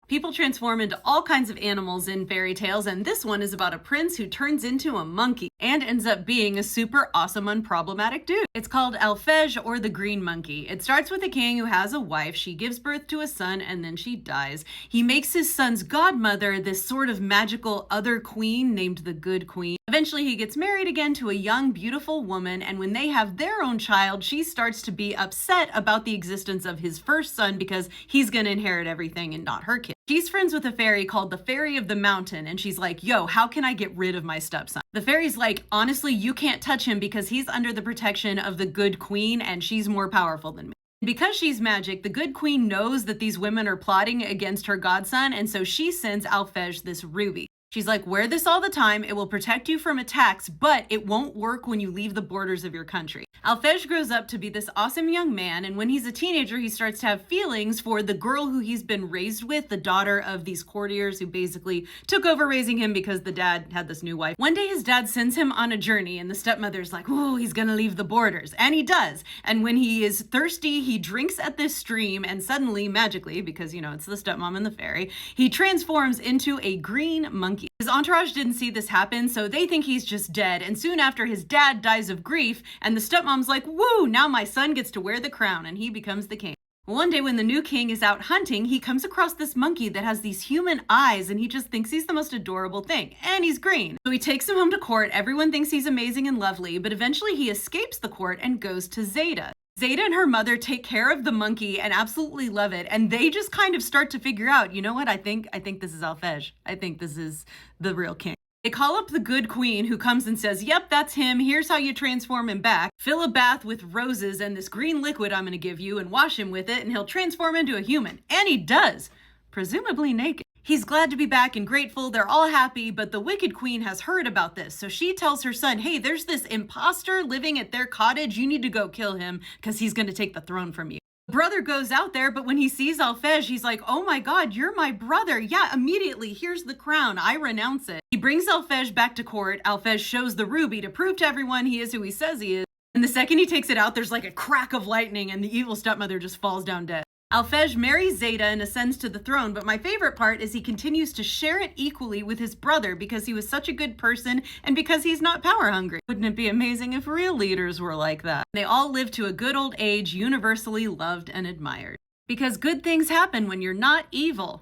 People transform into all kinds of animals in fairy tales, and this one is about a prince who turns into a monkey and ends up being a super awesome, unproblematic dude. It's called Alphege, or the Green Monkey. It starts with a king who has a wife. She gives birth to a son, and then she dies. He makes his son's godmother this sort of magical other queen named the Good Queen. Eventually, he gets married again to a young, beautiful woman, and when they have their own child, she starts to be upset about the existence of his first son because he's gonna inherit everything and not her kid. She's friends with a fairy called the Fairy of the Mountain, and she's like, yo, how can I get rid of my stepson? The fairy's like, honestly, you can't touch him because he's under the protection of the Good Queen, and she's more powerful than me. Because she's magic, the Good Queen knows that these women are plotting against her godson, and so she sends Alphege this ruby. She's like, wear this all the time. It will protect you from attacks, but it won't work when you leave the borders of your country. Alphege grows up to be this awesome young man, and when he's a teenager, he starts to have feelings for the girl who he's been raised with, the daughter of these courtiers who basically took over raising him because the dad had this new wife. One day, his dad sends him on a journey, and the stepmother's like, oh, he's gonna leave the borders. And he does. And when he is thirsty, he drinks at this stream, and suddenly, magically, because, you know, it's the stepmom and the fairy, he transforms into a green monkey. His entourage didn't see this happen, so they think he's just dead, and soon after his dad dies of grief, and the stepmom's like, woo, now my son gets to wear the crown, and he becomes the king. One day when the new king is out hunting, he comes across this monkey that has these human eyes, and he just thinks he's the most adorable thing, and he's green. So he takes him home to court. Everyone thinks he's amazing and lovely, but eventually he escapes the court and goes to Zeta. Zeta and her mother take care of the monkey and absolutely love it, and they just kind of start to figure out, you know what, I think this is Alphege. I think this is the real king. They call up the Good Queen, who comes and says, yep, that's him. Here's how you transform him back. Fill a bath with roses and this green liquid I'm gonna give you and wash him with it, and he'll transform into a human. And he does, presumably naked. He's glad to be back and grateful. They're all happy, but the Wicked Queen has heard about this. So she tells her son, hey, there's this imposter living at their cottage. You need to go kill him because he's going to take the throne from you. Brother goes out there, but when he sees Alphege, he's like, oh my God, you're my brother. Yeah, immediately, here's the crown. I renounce it. He brings Alphege back to court. Alphege shows the ruby to prove to everyone he is who he says he is. And the second he takes it out, there's like a crack of lightning and the evil stepmother just falls down dead. Alphege marries Zeta and ascends to the throne, but my favorite part is he continues to share it equally with his brother because he was such a good person and because he's not power hungry. Wouldn't it be amazing if real leaders were like that? They all live to a good old age, universally loved and admired. Because good things happen when you're not evil,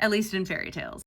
at least in fairy tales.